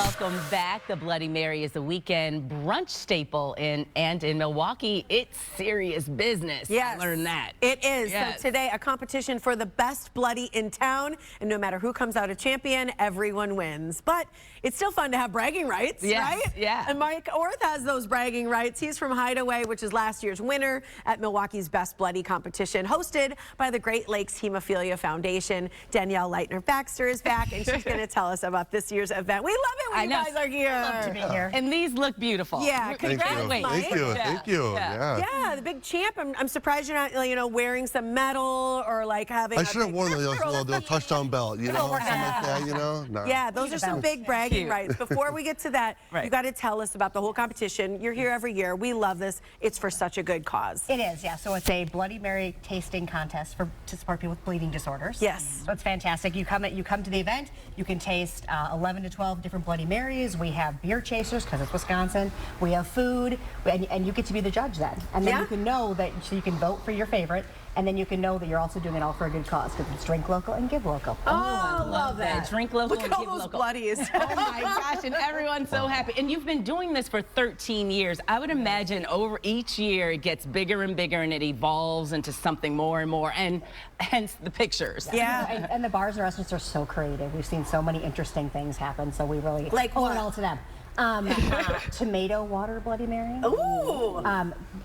Welcome back. The Bloody Mary is a weekend brunch staple in Milwaukee. It's serious business. Yes, I learned that. It is. Yes. So today, a competition for the best bloody in town, and no matter who comes out a champion, everyone wins. But it's still fun to have bragging rights, Yes, right? yeah. And Mike Orth has those bragging rights. He's from Hideaway, which is last year's winner at Milwaukee's Best Bloody competition, hosted by the Great Lakes Hemophilia Foundation. Danielle Leitner-Baxter is back, and she's going to tell us about this year's event. We love it when you guys are here. Love to be here. And these look beautiful. Yeah, congratulations. Thank you. Yeah. Thank you. Yeah. Yeah, the big champ. I'm surprised you're not, wearing some medal or like having. I should have worn the little touchdown belt, something like that, No. Yeah, those are some big bragging rights. Before we get to that, Right. you got to tell us about the whole competition. You're here every year. We love this. It's for such a good cause. It is, yeah. So it's a Bloody Mary tasting contest to support people with bleeding disorders. Yes. So it's fantastic. You come to the event. You can taste 11 to 12 different Bloody Marys. We have beer chasers because it's Wisconsin. We have food, and you get to be the judge then. And then you can know that, so you can vote for your favorite. And then you can know that you're also doing it all for a good cause because it's drink local and give local. Oh, I love that. Drink local Look and at all give those local. bloodies. Oh my gosh, and everyone's so happy. And you've been doing this for 13 years. I would imagine over each year it gets bigger and bigger and it evolves into something more and more, and hence the pictures. Yeah. And the bars and restaurants are so creative. We've seen so many interesting things happen, so we really Like owe what? it all to them. Tomato water Bloody Mary. Ooh.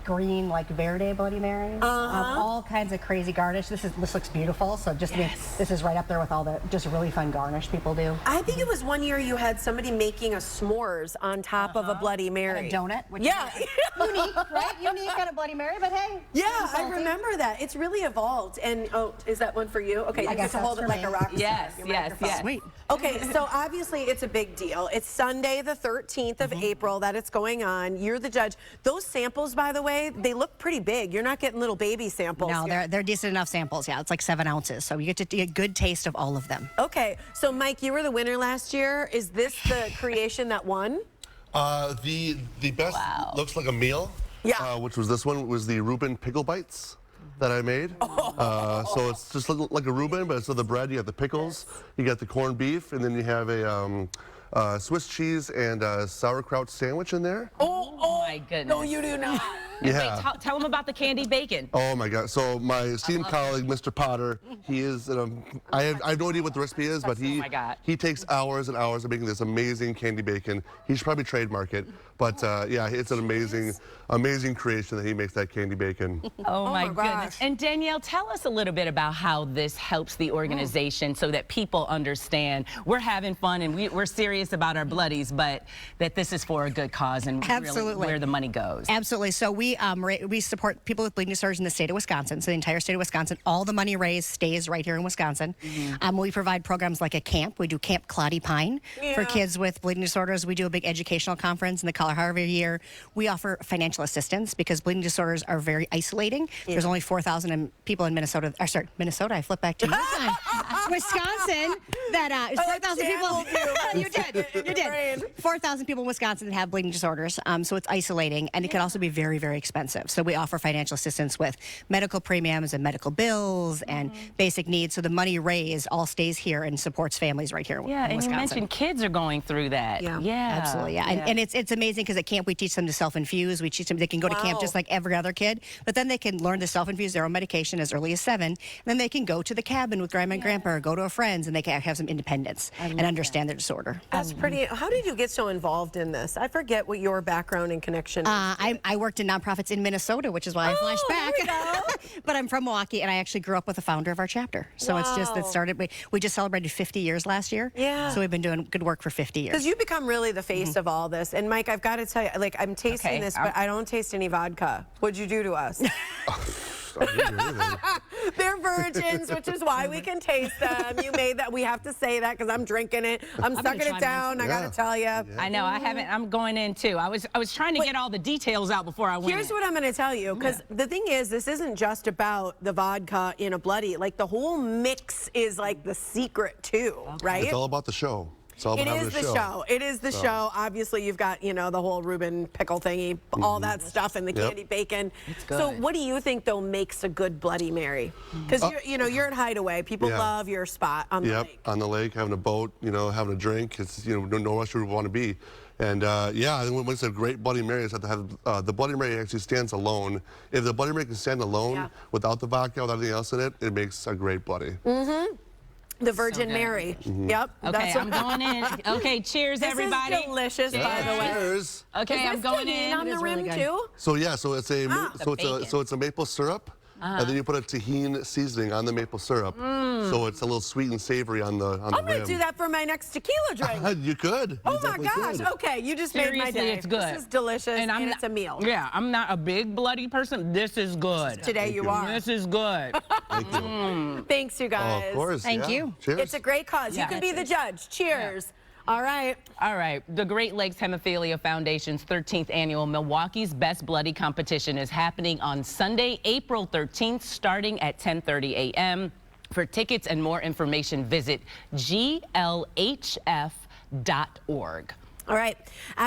Green like Verde Bloody Mary. All kinds of crazy garnish. This looks beautiful. So just this is right up there with all the just really fun garnish people do. I think it was one year you had somebody making a s'mores on top of a Bloody Mary. A donut. Which Yeah. is unique, right? Unique on a Bloody Mary, but hey. Yeah, I salty. remember that. It's really evolved. And is that one for you? Okay, you I get guess to hold it that's like for a me. rock. Yes, star, your yes, microphone. yes. Sweet. Okay, so obviously it's a big deal. It's Sunday the 13th of April that it's going on. You're the judge. Those samples, by the way, they look pretty big. You're not getting little baby samples. No, here. they're decent enough samples. Yeah, it's like 7 ounces, so you get to get a good taste of all of them. Okay, so Mike, you were the winner last year. Is this the creation that won? The best looks like a meal. Yeah. Which was this one, was the Reuben pickle bites that I made. So it's just like a Reuben, but instead of the bread, you got the pickles, you got the corned beef, and then you have a Swiss cheese and a sauerkraut sandwich in there. Oh my goodness. No, you do not. Yeah. Wait, tell them about the candied bacon. Oh my God! So my esteemed colleague, Mr. Potter, he is. I have no idea what the recipe is, but my God. he takes hours and hours of making this amazing candy bacon. He should probably trademark it, but yeah, it's an amazing creation that he makes, that candy bacon. Oh my gosh. goodness. And Danielle, tell us a little bit about how this helps the organization so that people understand we're having fun and we're serious about our bloodies, but that this is for a good cause and really where the money goes. Absolutely. So we support people with bleeding disorders in the state of Wisconsin. So the entire state of Wisconsin, all the money raised stays right here in Wisconsin. We provide programs like a camp. We do Camp Cloddy Pine for kids with bleeding disorders. We do a big educational conference in the Colorado every year. We offer financial assistance because bleeding disorders are very isolating. There's only 4,000 people in Minnesota. Minnesota. I flip back to your time. Wisconsin. That 4,000 people. You did. 4,000 people in Wisconsin that have bleeding disorders. So it's isolating, and it can also be very, very expensive. So we offer financial assistance with medical premiums and medical bills and basic needs. So the money raised all stays here and supports families right here in Yeah, and Wisconsin. you mentioned kids are going through that. Yeah. Absolutely, yeah. And it's amazing because at camp we teach them to self-infuse. We teach them they can go to camp just like every other kid, but then they can learn to self-infuse their own medication as early as 7. And then they can go to the cabin with grandma and grandpa or go to a friend's, and they can have some independence and understand their disorder. That's pretty. How did you get so involved in this? I forget what your background and connection is. I worked in nonprofits in Minnesota, which is why I flashed back. There we go. But I'm from Milwaukee, and I actually grew up with the founder of our chapter. So it's just that started. We just celebrated 50 years last year. Yeah. So we've been doing good work for 50 years. Because you become really the face of all this. And Mike, I've got to tell you, like, I'm tasting this, but I don't taste any vodka. What'd you do to us? They're virgins, which is why we can taste them. You made that. We have to say that because I'm drinking it. I'm sucking it down. I got to tell you. I know. I haven't. I'm going in too. I was trying to get all the details out before I went. Here's what I'm going to tell you, because the thing is, this isn't just about the vodka in a bloody. Like, the whole mix is like the secret too, right? It's all about the show. It's all about It having is a the show. It is the show. Obviously, you've got, you know, the whole Reuben pickle thingy, all that stuff, and the candied bacon. It's good. So what do you think, though, makes a good Bloody Mary? Because, you're at Hideaway. People love your spot on the lake. On the lake, having a boat, you know, having a drink. It's, you know, no rush where we want to be. And yeah, I think when it's a great Bloody Mary, it's have to have the Bloody Mary actually stands alone. If the Bloody Mary can stand alone without the vodka, without anything else in it, it makes a great Bloody. The Virgin Mary. Yep. Okay, I'm going in. Okay, cheers, everybody. This is delicious, by the way. Cheers. Okay, I'm going Tajin in. on the rim too. So yeah, so it's a bacon. it's a maple syrup, and then you put a Tajin seasoning on the maple syrup, so it's a little sweet and savory on the I'm rim. gonna do that for my next tequila drink. You could. Oh You my definitely gosh. could. Okay, you just made my Seriously, day. it's good. This is delicious, and it's a meal. Yeah, I'm not a big bloody person. This is good. Today you are. This is good. Thank you. Thanks, you guys. Oh, of course. Thank yeah. you. Cheers. It's a great cause. You Yeah. can be the judge. Cheers. All right. All right. The Great Lakes Hemophilia Foundation's 13th annual Milwaukee's Best Bloody competition is happening on Sunday, April 13th, starting at 10:30 a.m. For tickets and more information, visit GLHF.org. All right.